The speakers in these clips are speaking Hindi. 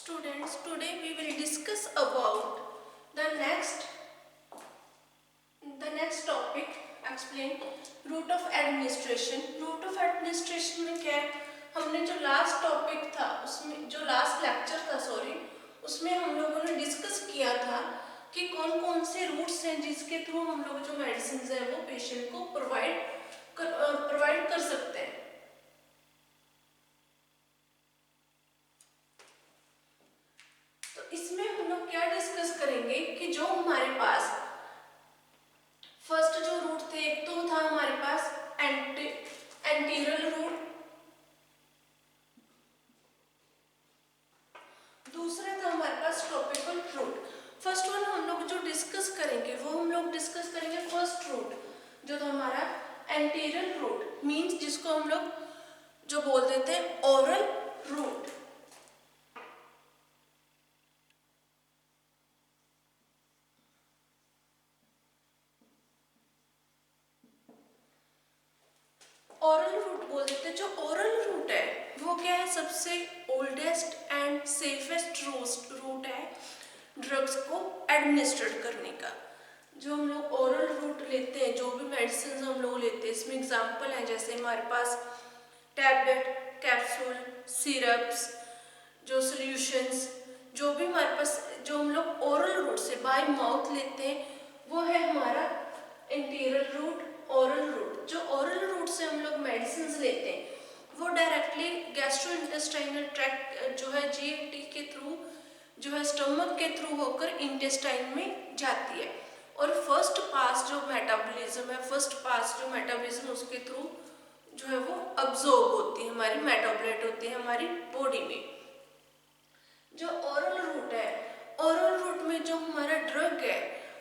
Students, today we will discuss about the next topic. Explain root of administration. Root of administration में क्या है? हमने जो लास्ट टॉपिक था उसमें जो लास्ट लेक्चर था उसमें हम लोगों ने डिस्कस किया था कि कौन कौन से रूट्स हैं जिसके थ्रू हम लोग जो मेडिसिन है वो पेशेंट को प्रोवाइड कर सकते हैं। तो इसमें हम लोग क्या डिस्कस करेंगे कि जो हमारे पास फर्स्ट जो रूट थे, एक तो था हमारे पास एंटीरियल रूट, दूसरा था हमारे पास ट्रॉपिकल रूट। फर्स्ट वन हम लोग जो डिस्कस करेंगे वो हम लोग डिस्कस करेंगे फर्स्ट रूट जो था हमारा एंटीरियल रूट, मींस जिसको हम लोग जो बोल देते हैं ओरल रूट। ओरल रूट बोल देते हैं। जो ओरल रूट है वो क्या है? सबसे ओल्डेस्ट एंड सेफेस्ट रूट है ड्रग्स को एडमिनिस्ट्रेट करने का। जो हम लोग ओरल रूट लेते हैं, जो भी मेडिसिन हम लोग लेते हैं, इसमें एग्जांपल है जैसे हमारे पास टैबलेट, कैप्सूल, सिरप्स, जो सॉल्यूशंस, जो भी हमारे पास जो हम लोग ओरल रूट से बाय माउथ लेते हैं वो है हमारा इंटीरियर रूट, ओरल रूट। जो ओरल रूट से हम लोग मेडिसिन लेते हैं वो डायरेक्टली गैस्ट्रोइंटेस्टाइनल ट्रैक्ट जो है जीआईटी के थ्रू जो है स्टमक के थ्रू होकर इंटेस्टाइन में जाती है और फर्स्ट पास जो मेटाबॉलिज्म उसके थ्रू जो है वो अब्जॉर्ब होती है, हमारी मेटाबोलाइट होती है हमारी बॉडी में। जो ओरल रूट है, ओरल रूट में जो हमारा ड्रग है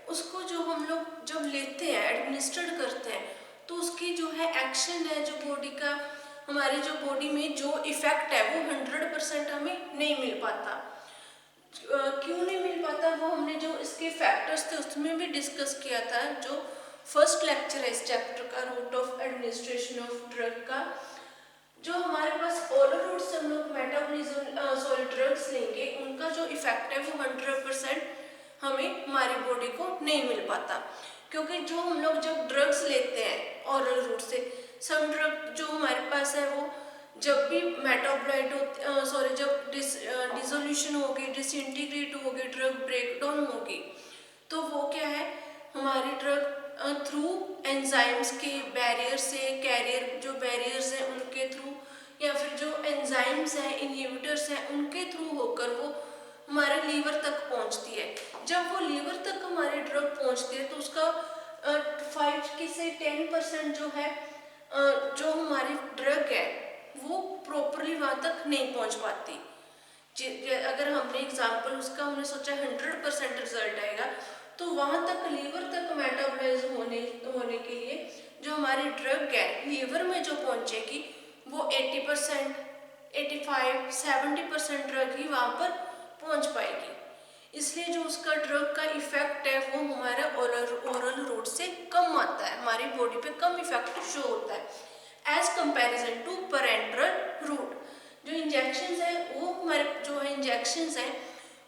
उसको जो हम लोग जब लेते हैं, एडमिनिस्ट्रेट करते हैं, तो उसकी जो है एक्शन है, जो बॉडी का हमारी जो बॉडी में जो इफेक्ट है वो 100% हमें नहीं मिल पाता। क्यों नहीं मिल पाता? वो हमने जो इसके फैक्टर्स थे उसमें भी डिस्कस किया था। जो फर्स्ट लेक्चर है इस चैप्टर का, route of administration of drug का। जो हमारे पास ओरल रूट से हम लोग मेटाबॉलिज्म ड्रग्स लेंगे, उनका जो इफेक्ट है वो 100% हमें हमारी बॉडी को नहीं मिल पाता। क्योंकि जो हम लोग जब ड्रग्स लेते हैं ओरल रूट से, सब ड्रग जो हमारे पास है वो जब भी मेटाबोलाइट जब डिसोल्यूशन होगी, डिसइंटीग्रेट होगी, ड्रग ब्रेकडाउन होगी, तो वो क्या है, हमारी ड्रग थ्रू एंजाइम्स के बैरियर से, कैरियर जो बैरियर्स हैं उनके थ्रू, या फिर जो एंजाइम्स हैं, इनहिबिटर्स हैं, उनके थ्रू होकर वो हमारे लीवर तक पहुंचती है। जब वो लीवर तक हमारी ड्रग पहुंचती है तो उसका 5 से 10% जो है जो हमारी ड्रग है वो प्रॉपरली वहाँ तक नहीं पहुँच पाती। अगर हमने एग्जाम्पल उसका हमने सोचा 100% रिजल्ट आएगा, तो वहाँ तक लीवर तक मेटाबोलाइज होने के लिए जो हमारी ड्रग है लीवर में जो पहुँचेगी वो 80%, 85, 70% ड्रग ही वहाँ पर पहुँच पाएगी। इसलिए जो उसका ड्रग का इफेक्ट है वो हमारे ओरल रूट से कम आता है, हमारी बॉडी पे कम इफेक्ट शो होता है एज कंपैरिजन टू पैरेंटरल रूट। जो इंजेक्शंस है वो हमारे जो है इंजेक्शंस हैं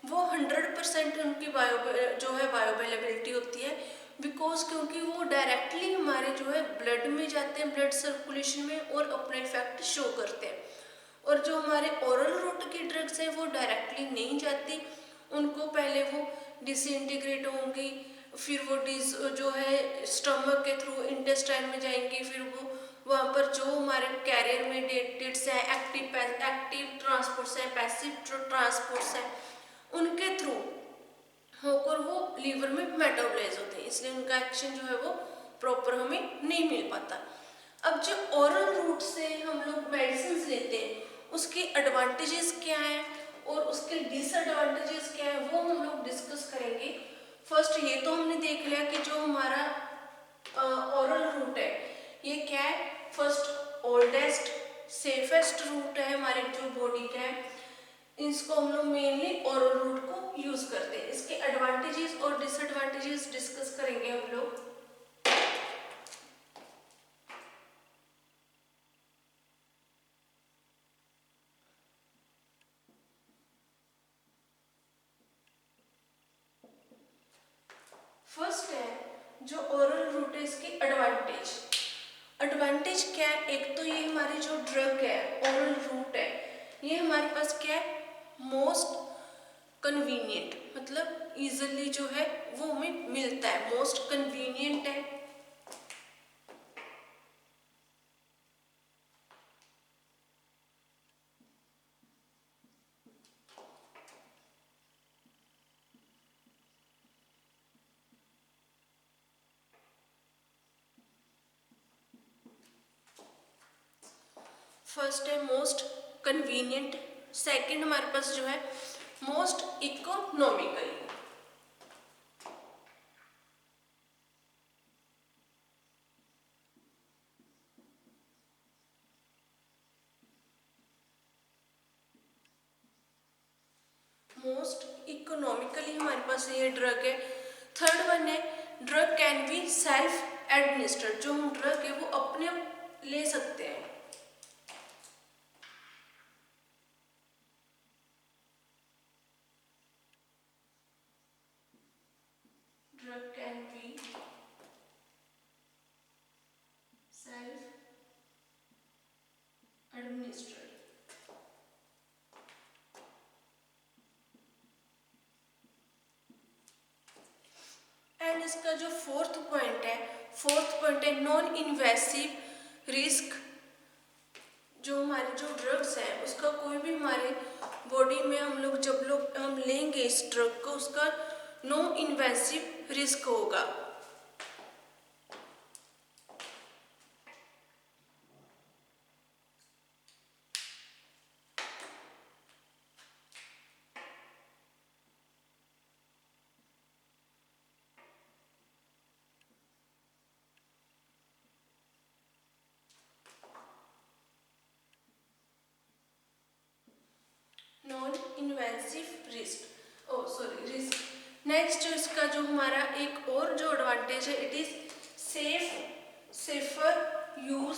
वो 100% उनकी बायोअवेलेबिलिटी होती है, बिकॉज क्योंकि वो डायरेक्टली हमारे जो है ब्लड में जाते हैं, ब्लड सर्कुलेशन में, और अपना इफेक्ट शो करते हैं। और जो हमारे ओरल रूट की ड्रग्स है वो डायरेक्टली नहीं जाती, उनको पहले वो डिसइंटीग्रेट होंगी, फिर वो जो है स्टमक के थ्रू इंटेस्टाइन में जाएंगी, फिर वो वहाँ पर जो हमारे कैरियर में डेट्स हैं, एक्टिव ट्रांसपोर्ट्स हैं, पैसिव ट्रांसपोर्ट्स हैं, उनके थ्रू होकर वो लीवर में मेटाबोलाइज होते हैं, इसलिए उनका एक्शन जो है वो प्रॉपर हमें नहीं मिल पाता। अब जो ओरल रूट से हम लोग मेडिसिन लेते हैं उसके एडवांटेजेस क्या हैं और उसके डिसएडवांटेजेस क्या है वो हम लोग डिस्कस करेंगे। फर्स्ट ये तो हमने देख लिया कि जो हमारा ओरल रूट है ये क्या है, फर्स्ट ओल्डेस्ट सेफेस्ट रूट है हमारे जो बॉडी का है, इसको हम लोग मेनली ओरल रूट को यूज करते हैं। इसके एडवांटेजेस और डिसएडवांटेजेस डिस्कस करेंगे हम लोग। फर्स्ट है जो ओरल रूट है इसकी एडवांटेज। एडवांटेज क्या है, एक तो ये हमारी जो ड्रग है ओरल रूट है ये हमारे पास क्या है मोस्ट कन्वीनियंट, मतलब इजीली जो है वो हमें मिलता है, मोस्ट कन्वीनियंट है। फर्स्ट है मोस्ट कन्वीनियंट, सेकंड हमारे पास जो है मोस्ट इकोनॉमिकल। मोस्ट इकोनॉमिकली हमारे पास ये ड्रग है। थर्ड वन है drug can be self administered, जो हम ड्रग है वो अपने आप ले सकते हैं। Drug can be self administered. And इसका जो फोर्थ पॉइंट है नॉन इन्वेसिव रिस्क। जो हमारे जो ड्रग्स हैं उसका कोई भी हमारे बॉडी में हम लेंगे इस ड्रग को, उसका नो इन्वेसिव रिस्क होगा। Non invasive risk. नेक्स्ट जो इसका जो हमारा एक और जो एडवांटेज है it is safer use.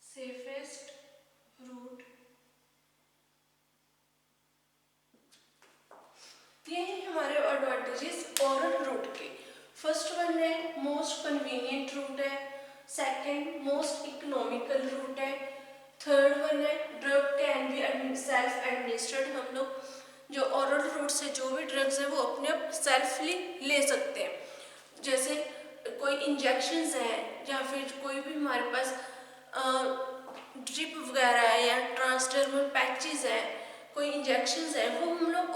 Safest route. ये है हमारे एडवांटेजेस ओरल रूट के। फर्स्ट वन है मोस्ट कन्वीनियंट रूट है, सेकंड मोस्ट इकोनॉमिकल रूट है, थर्ड वन है drug can be self administered. हम लोग जो ओरल रूट से जो भी ड्रग्स है वो अपने आप सेल्फली ले सकते हैं। जैसे कोई इंजेक्शंस हैं या फिर कोई भी हमारे पास ड्रिप वगैरह है या ट्रांसडर्मल पैचेस हैं, कोई इंजेक्शंस हैं, वो हम लोग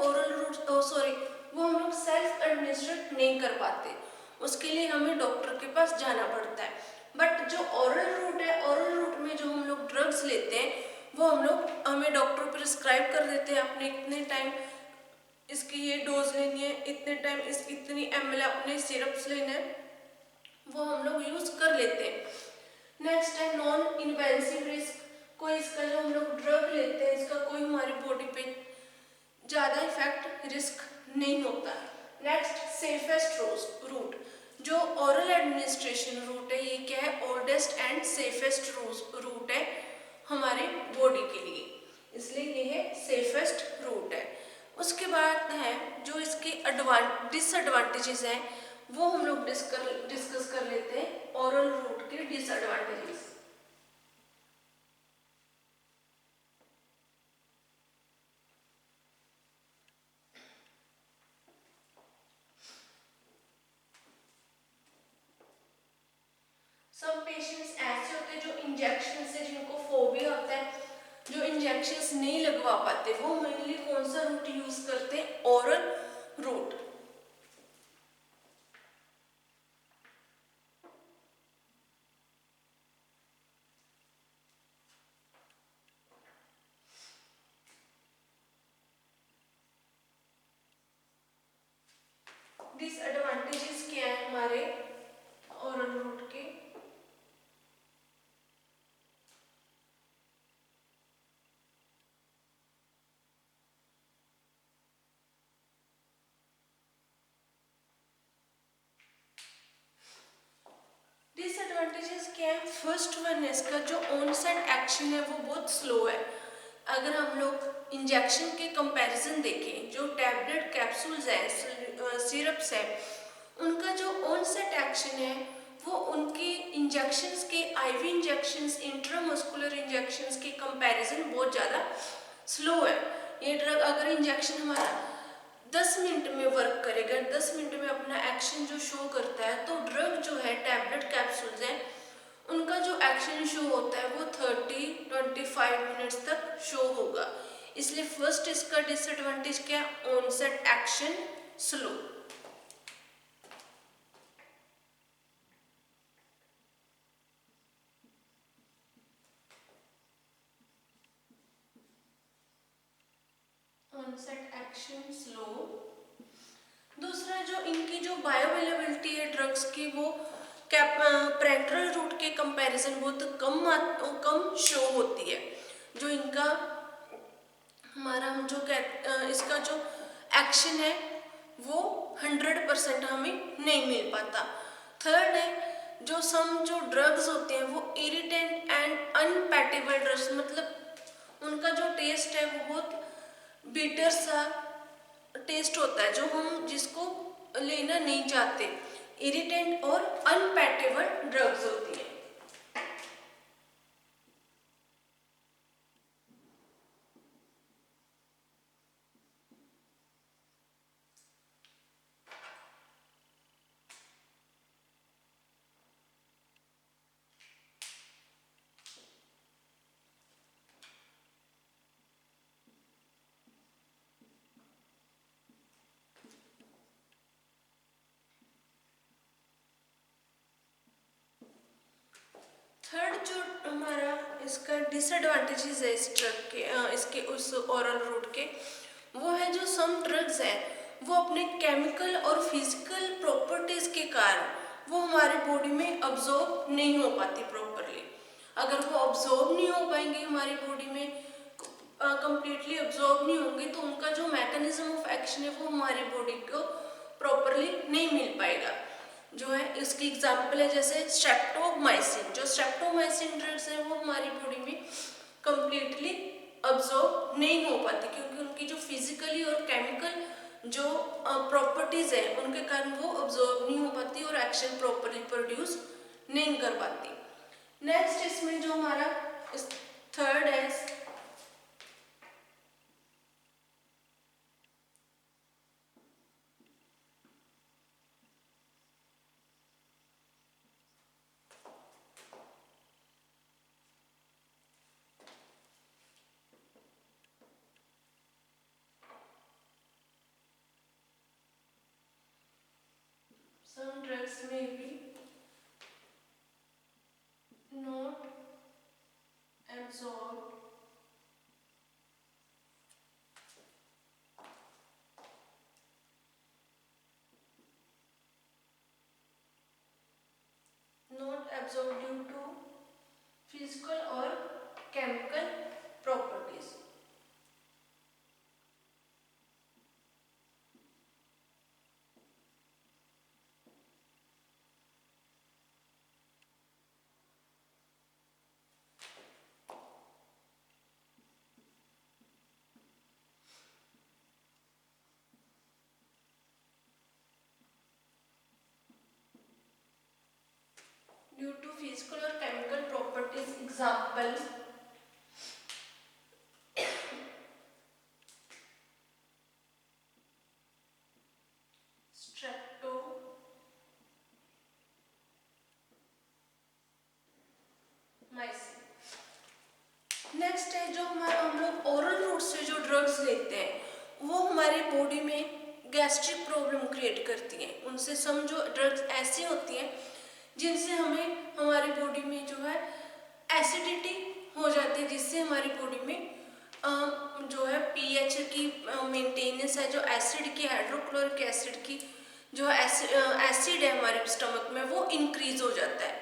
वो हम लोग सेल्फ एडमिनिस्ट्रेट नहीं कर पाते, उसके लिए हमें डॉक्टर के पास जाना पड़ता है। बट जो ओरल रूट है, ओरल रूट में जो हम लोग ड्रग्स लेते हैं वो हमें डॉक्टर प्रिस्क्राइब कर देते हैं, आपने इतने टाइम इसकी ये डोज लेनी है, इतने टाइम इतनी ml अपने सिरप्स लेने हैं, वो हम लोग यूज कर लेते हैं। नेक्स्ट है नॉन इन्वेसिव रिस्क। कोई इसका जो हम लोग ड्रग लेते हैं इसका कोई हमारी बॉडी पे ज़्यादा इफेक्ट रिस्क नहीं होता। Next safest route. जो ओरल एडमिनिस्ट्रेशन रूट है ये क्या है ओल्डेस्ट एंड सेफेस्ट रूट है हमारे बॉडी के लिए, इसलिए ये है सेफेस्ट रूट है। उसके बाद है जो इसके डिसएडवांटेजेस हैं वो हम लोग डिस्कस कर लेते हैं। ओरल रूट के डिसएडवांटेजेस। सब पेशेंट्स ऐसे होते हैं जो इंजेक्शन से जिनको फोबिया होता है, जो इंजेक्शंस नहीं लगवा पाते, वो मेनली कौन सा रूट यूज करते हैं ओरल रूट। डिसएडवांटेजेस क्या है हमारे ओरल रूट के। डिसएडवांटेज डिसएडवांटेजेस क्या है? फर्स्ट वन है, इसका जो ऑनसेट एक्शन है वो बहुत स्लो है। अगर हम लोग इंजेक्शन के कंपैरिजन देखें, जो टैबलेट कैप्सूल्स हैं, सिरप्स हैं, उनका जो ऑनसेट एक्शन है वो उनके इंजेक्शंस के, आईवी इंजेक्शंस, इंट्रामस्कुलर इंजेक्शंस के कंपैरिजन बहुत ज़्यादा स्लो है। ये ड्रग अगर इंजेक्शन हमारा 10 मिनट में वर्क करेगा, 10 मिनट में अपना एक्शन जो शो करता है, तो ड्रग जो है, टैबलेट कैप्सूल्स हैं, उनका जो एक्शन शो होता है वो 30-25 मिनट्स तक शो होगा। इसलिए फर्स्ट इसका डिसएडवांटेज क्या है? Onset action slow. Onset action slow. दूसरा, जो इनकी जो बायोअवेलेबिलिटी है ड्रग्स की, वो पैरेंटल रूट के कंपैरिजन बहुत कम शो होती है। जो इनका हमारा हम जो इसका जो एक्शन है वो 100% हमें नहीं मिल पाता। थर्ड है, जो ड्रग्स होते हैं वो इरिटेंट एंड अनपैटेबल ड्रग्स, मतलब उनका जो टेस्ट है वो बहुत बिटर सा टेस्ट होता है, जो हम जिसको लेना नहीं चाहते। इरिटेंट और अनपैटेबल ड्रग्स होती है। थर्ड जो हमारा इसका डिसएडवांटेजेस है इस ड्रग के, इसके उस ओरल रूट के, वो है जो सम ड्रग्स हैं वो अपने केमिकल और फिजिकल प्रॉपर्टीज के कारण वो हमारे बॉडी में अब्जॉर्ब नहीं हो पाती प्रॉपरली। अगर वो अब्जॉर्ब नहीं हो पाएंगे हमारी बॉडी में, कंप्लीटली अब्जॉर्ब नहीं होंगे, तो उनका जो मैकेनिज्म ऑफ एक्शन है वो हमारी बॉडी को प्रॉपरली नहीं मिल पाएगा। जो है इसकी एग्जांपल है जैसे स्ट्रेप्टोमाइसिन। जो स्ट्रेप्टोमाइसिन ड्रग्स है वो हमारी बॉडी में कंप्लीटली अब्जॉर्ब नहीं हो पाती, क्योंकि उनकी जो फिजिकली और केमिकल जो प्रॉपर्टीज है उनके कारण वो अब्जॉर्ब नहीं हो पाती और एक्शन प्रॉपरली प्रोड्यूस नहीं कर पाती। नेक्स्ट इसमें जो हमारा थर्ड है, some drugs may be not absorbed due to physical or chemical properties. Due to physical or chemical properties, example streptomycin. Next है, जो हमारा हम लोग ओरल रूट से जो ड्रग्स लेते हैं वो हमारी बॉडी में गैस्ट्रिक प्रॉब्लम क्रिएट करती हैं। उनसे सम जो ड्रग्स ऐसी होती हैं जिनसे हमें हमारी बॉडी में जो है एसिडिटी हो जाती है, जिससे हमारी बॉडी में जो है पीएच की मेंटेनेंस है, जो एसिड की, हाइड्रोक्लोरिक एसिड की जो एसिड है हमारे स्टमक में वो इंक्रीज हो जाता है।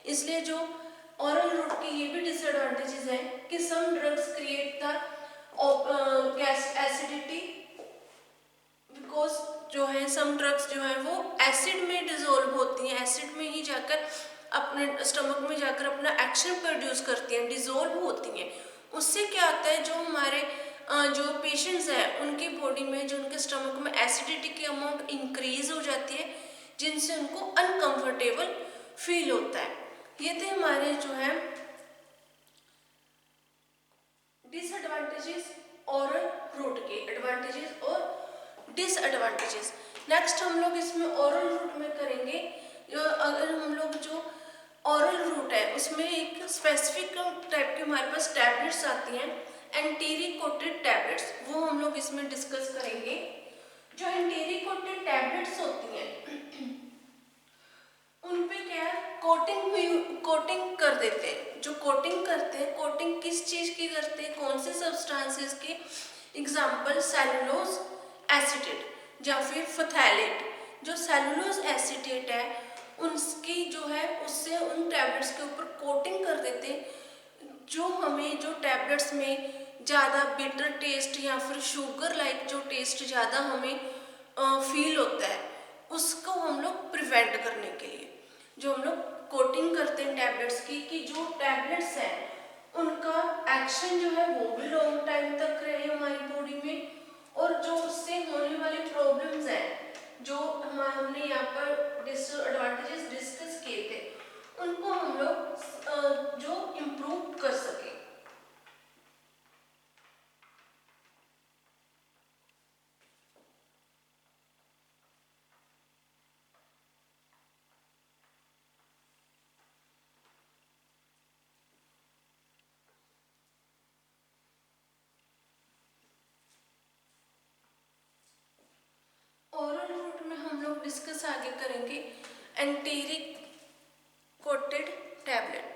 इसलिए जो ओरल रूट के ये भी डिसएडवांटेजेस हैं कि some drugs create the gas acidity, because जो है सम ड्रग्स जो है वो एसिड में डिसॉल्व होती हैं, एसिड में ही जाकर अपने स्टमक में जाकर अपना एक्शन प्रोड्यूस करती हैं, डिजोल्व होती हैं। उससे क्या होता है, जो हमारे जो पेशेंट्स हैं उनकी बॉडी में, जो उनके स्टमक में एसिडिटी की अमाउंट इंक्रीज हो जाती है, जिनसे उनको अनकंफर्टेबल फील होता है। ये थे हमारे जो है डिसएडवांटेजेस ओरल रूट के, एडवांटेजेस और डिसएडवांटेजेस। नेक्स्ट हम लोग इसमें ओरल रूट में करेंगे। अगर हम लोग जो ओरल रूट है उसमें एक स्पेसिफिक टाइप के हमारे पास टैबलेट्स आती हैं, एंटीरी कोटेड टैबलेट्स, वो हम लोग इसमें डिस्कस करेंगे। जो एंटीरी कोटेड टैबलेट्स होती हैं उन पे क्या है, कोटिंग कर देते हैं। जो कोटिंग करते हैं, कोटिंग किस चीज की करते हैं, कौन से सब्सटेंसेस की, एग्जाम्पल सेलुलोज एसीटेट या फिर फथैलेट। जो सेलुलोज एसीटेट है उसकी जो है उससे उन टैबलेट्स के ऊपर कोटिंग कर देते हैं, जो हमें जो टैबलेट्स में ज़्यादा बिटर टेस्ट या फिर शुगर लाइक जो टेस्ट ज़्यादा हमें फील होता है, उसको हम लोग प्रिवेंट करने के लिए जो हम लोग कोटिंग करते हैं टैबलेट्स की, कि जो टैबलेट्स हैं उनका एक्शन जो है वो भी लॉन्ग टाइम तक रहे हमारी बॉडी में, और जो उससे होने वाली प्रॉब्लम्स हैं जो हमने यहाँ पर डिसएडवांटेजेस डिस्कस किए थे, उनको हम लोग जो इम्प्रूव कर सके। ओरल रूट में हम लोग डिस्कस आगे करेंगे एंटीरिक कोटेड टैबलेट।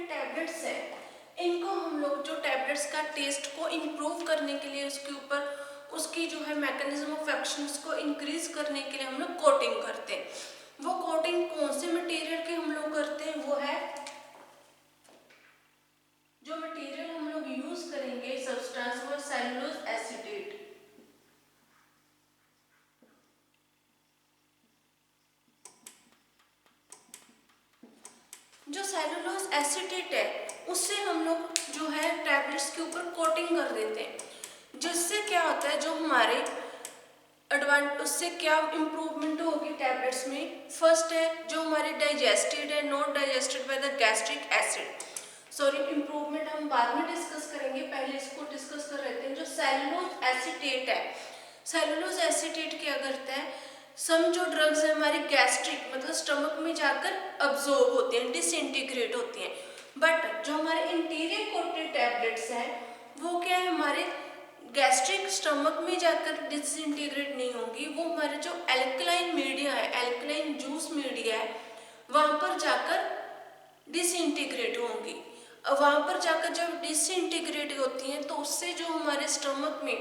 टैबलेट्स है, इनको हम लोग जो टैबलेट्स का टेस्ट को इम्प्रूव करने के लिए उसके ऊपर उसकी जो है मैकेनिज्म ऑफ एक्शन उसको इंक्रीज करने के लिए हम लोग कोटिंग करते हैं। वो कोटिंग कौन से मटेरियल के हम लोग करते हैं, वो है जो मटेरियल हम लोग यूज करेंगे सब्सटेंस वो सेलुलोज एसीटेट। जो सेलुलोज एसीटेट है उससे हम लोग जो है टैबलेट्स के ऊपर कोटिंग कर देते हैं, जिससे क्या होता है जो हमारे उससे क्या इम्प्रूवमेंट होगी टैबलेट्स में। फर्स्ट है जो हमारे डाइजेस्टेड है, not digested by the gastric acid, sorry improvement हम बाद में डिस्कस करेंगे, पहले इसको डिस्कस कर लेते हैं। जो सेलुलोज एसीटेट है, सेलुलोज एसीटेट क्या करता है, सम जो ड्रग्स है हमारी गैस्ट्रिक मतलब स्टमक में जाकर अब्जॉर्ब होते हैं, डिसइंटीग्रेट होती हैं, बट जो हमारे इंटीरियर कोटेड टैबलेट्स हैं वो क्या है हमारे गैस्ट्रिक स्टमक में जाकर डिसइंटीग्रेट नहीं होंगी, वो हमारे जो एल्कलाइन मीडिया है, एल्कलाइन जूस मीडिया है, वहां पर जाकर डिसइंटीग्रेट होंगी। वहां पर जाकर जब डिसइंटीग्रेट होती हैं तो उससे जो हमारे स्टमक में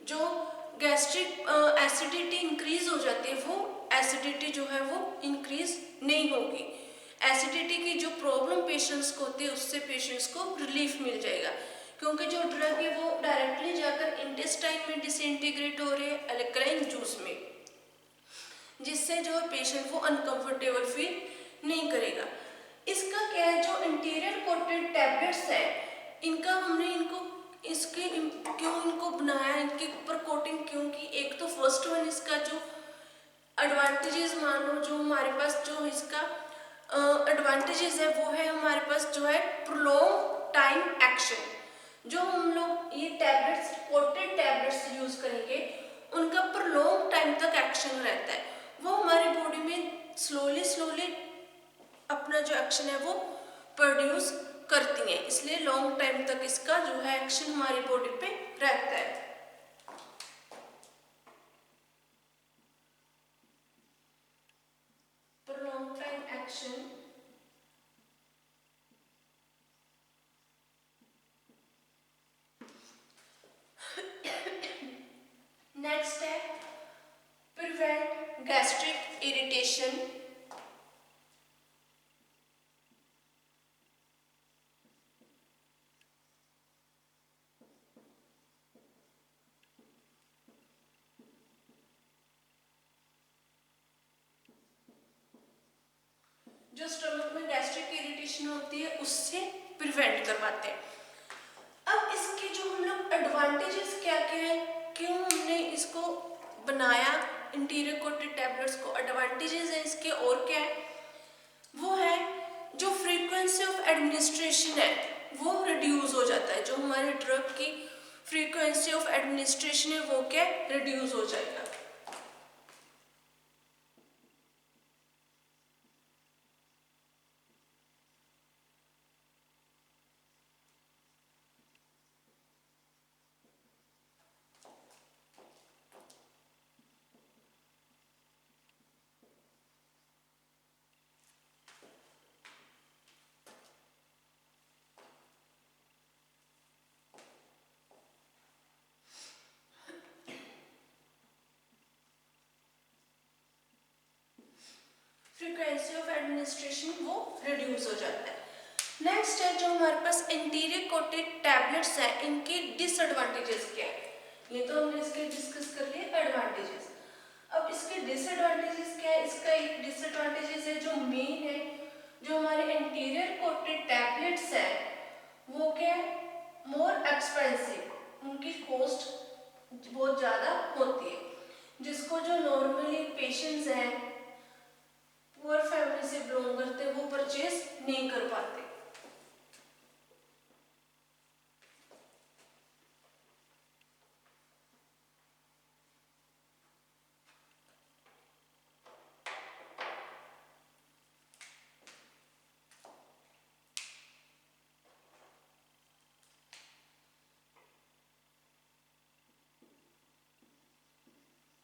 जो गैस्ट्रिक एसिडिटी इंक्रीज हो जाती है, वो एसिडिटी जो है वो इंक्रीज नहीं होगी। एसिडिटी की जो प्रॉब्लम पेशेंट्स को होती है उससे पेशेंट्स को रिलीफ मिल जाएगा, क्योंकि जो ड्रग है वो डायरेक्टली जाकर इंटेस्टाइन में डिसइंटीग्रेट हो रहे हैं अल्कलाइन जूस में, जिससे जो पेशेंट वो अनकंफर्टेबल फील नहीं करेगा। इसका क्या है, जो इंटीरियर कोटेड टैबलेट्स है इनका हमने इनको इसके क्यों इनको बनाया, इनके ऊपर कोटिंग क्यों की, एक तो फर्स्ट वन इसका जो एडवांटेजेस मान लो, जो हमारे पास जो इसका एडवांटेजेस है वो है हमारे पास जो है प्रोलॉन्ग टाइम एक्शन। जो हम लोग ये टैबलेट्स कोटेड टैबलेट्स यूज करेंगे उनका प्रोलॉन्ग टाइम तक एक्शन रहता है, वो हमारी बॉडी में स्लोली अपना जो एक्शन है वो प्रोड्यूस करती हैं, इसलिए लॉन्ग टाइम तक इसका जो है एक्शन हमारी बॉडी पे रहता है। प्रोलॉन्ग टाइम एक्शन नेक्स्ट है प्रिवेंट गैस्ट्रिक इरिटेशन। जो स्टमक में गैस्ट्रिक इरिटेशन होती है उससे प्रिवेंट करवाते हैं। अब इसके जो हम लोग एडवांटेजेस क्या क्या है, क्यों हमने इसको बनाया इंटीरियर कोटेड टैबलेट्स को, एडवांटेजेस है इसके और क्या है, वो है जो फ्रीक्वेंसी ऑफ एडमिनिस्ट्रेशन है वो रिड्यूस हो जाता है। जो हमारे ड्रग की फ्रीक्वेंसी ऑफ एडमिनिस्ट्रेशन है वो क्या रिड्यूस हो जाएगा। फ्रीक्वेंसी ऑफ एडमिनिस्ट्रेशन वो रिड्यूस हो जाता है। नेक्स्ट है जो हमारे पास इंटीरियर कोटेड टैबलेट्स हैं, इनके डिसएडवांटेजेस क्या है। ये तो हमने इसके डिस्कस कर लिए एडवांटेजेस। अब इसके डिसएडवांटेजेस क्या है, इसका एक डिसएडवांटेजेस है जो मेन है, जो हमारे इंटीरियर कोटेड टैबलेट्स हैं वो क्या है मोर एक्सपेंसिव, उनकी कॉस्ट बहुत ज़्यादा होती है, जिसको जो नॉर्मली पेशेंट्स हैं पुअर फैमिली से बिलोंग करते हैं वो परचेज नहीं कर पाते।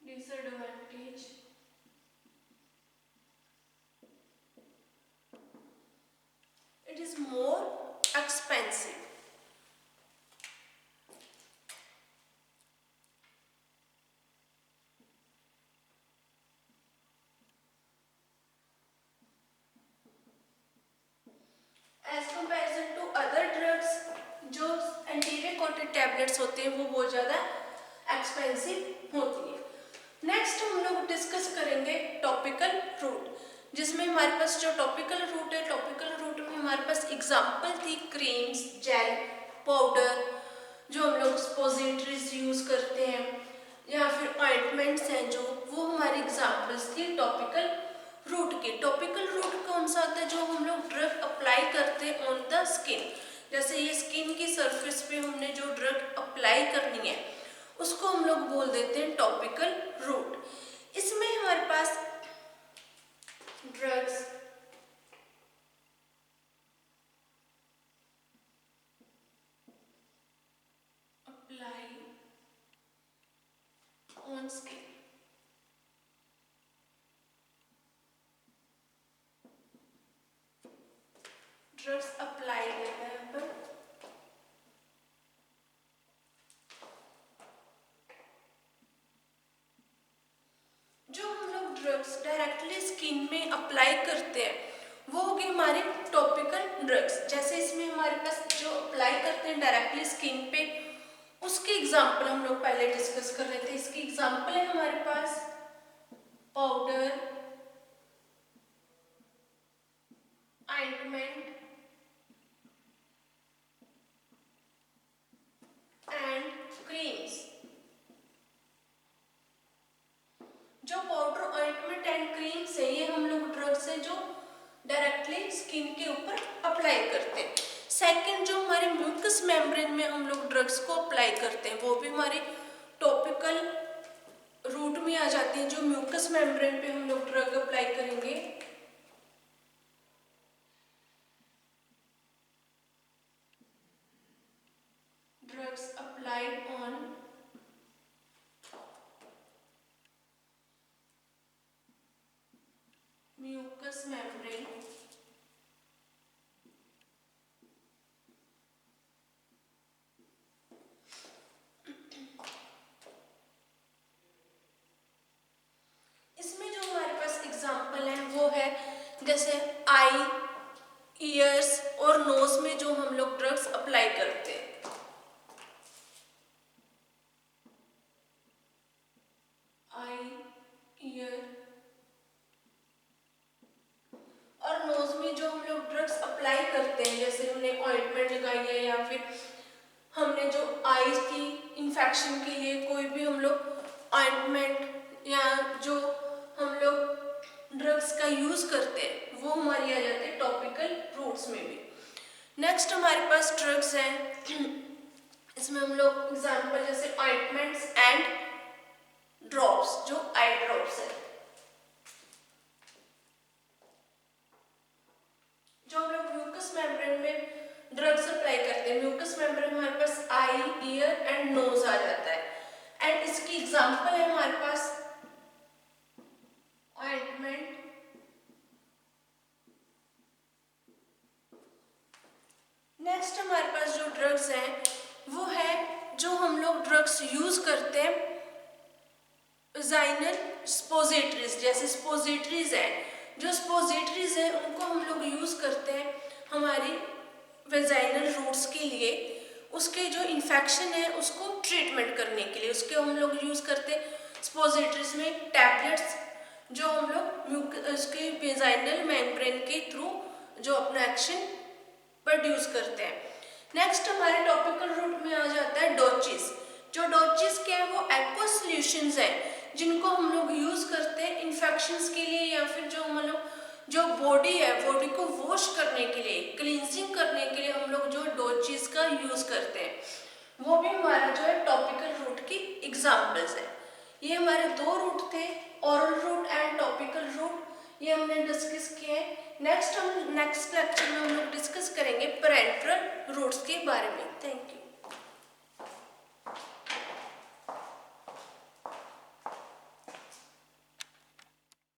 Disadvantage it is more expensive. As comparison to other drugs, जो एंटीरियर कोटेड टैबलेट्स होते हैं वो बहुत ज़्यादा एक्सपेंसिव होती है। नेक्स्ट हम लोग डिस्कस करेंगे टॉपिकल रूट, जिसमें हमारे पास जो टॉपिकल रूट है, टॉपिकल रूट में हमारे पास एग्जांपल थी क्रीम्स, जेल, पाउडर, जो हम लोग सपोजिटरीज यूज करते हैं, या फिर ऑइंटमेंट्स हैं जो, वो हमारी एग्जांपल्स थी टॉपिकल रूट के। टॉपिकल रूट कौन सा होता है, जो हम लोग ड्रग अप्लाई करते हैं ऑन द स्किन। जैसे ये स्किन की सरफेस पे हमने जो ड्रग अप्लाई करनी है उसको हम लोग बोल देते हैं टॉपिकल रूट। इसमें हमारे पास drugs apply on skin, drugs apply करना है पर जो हम लोग ड्रग्स डायरेक्टली स्किन में अप्लाई करते हैं वो होगी हमारी टॉपिकल ड्रग्स। जैसे इसमें हमारे पास जो अप्लाई करते हैं डायरेक्टली स्किन पे, उसकी एग्जांपल हम लोग पहले डिस्कस कर रहे थे। इसकी एग्जांपल है हमारे पास पाउडर, ऑइंटमेंट एंड क्रीम्स। जो पाउडर, ऑइंटमेंट एंड क्रीम्स है ये हम लोग ड्रग्स है जो डायरेक्टली स्किन के ऊपर अप्लाई करते हैं। सेकंड, जो हमारे म्यूकस मेम्ब्रेन में हम लोग ड्रग्स को अप्लाई करते हैं वो भी हमारे टॉपिकल रूट में आ जाती है। जो म्यूकस मेम्ब्रेन पे हम लोग ड्रग अप्लाई करेंगे drugs applied on mucous membrane infection के लिए कोई भी हम लोग ऑइंटमेंट या जो हम लोग ड्रग्स का यूज करते हैं वो हमारी आ जाते हैं टॉपिकल रूट्स में भी। नेक्स्ट हमारे पास ड्रग्स हैं, इसमें हम लोग एग्जांपल जैसे ऑइंटमेंट्स एंड ड्रॉप्स, जो आई ड्रॉप्स है, जो हम लोग म्यूकस मेम्ब्रेन में ड्रग्स अप्लाई करते हैं। म्यूकस मेम्ब्रेन हमारे पास आई, ईयर एंड नोज आ जाता है, एंड इसकी एग्जांपल है हमारे पास ऑइंटमेंट, नेक्स्ट हमारे पास जो ड्रग्स हैं वो है जो हम लोग ड्रग्स यूज करते हैं वेजाइनल स्पोजेटरीज, जैसे स्पोजेटरीज है, जो स्पोजेटरीज है उनको हम लोग यूज करते हैं हमारी वेजाइनल रूट्स के लिए, उसके जो इन्फेक्शन है उसको ट्रीटमेंट करने के लिए। उसके हम लोग यूज करते हैं स्पोजेटरीज में टैबलेट्स, जो हम लोग उसके वेजाइनल मेम्ब्रेन के थ्रू जो अपना एक्शन प्रोड्यूस करते हैं। नेक्स्ट हमारे टॉपिकल रूट में आ जाता है डोचेस। जो डोचेस क्या है वो एक्वा सॉल्यूशंस है जिनको हम लोग यूज करते हैं इन्फेक्शंस के लिए, या फिर जो हम लोग जो बॉडी है बॉडी को वॉश करने के लिए, क्लींजिंग करने के लिए हम लोग जो डोचेस का यूज करते हैं, वो भी हमारा जो है टॉपिकल रूट की एग्जाम्पल्स है। ये हमारे दो रूट थे, oral route and topical route, ये हमने डिस्कस किए हैं। नेक्स्ट लेक्चर में हम लोग डिस्कस करेंगे पैरेंटल रूट्स के बारे में। Thank you.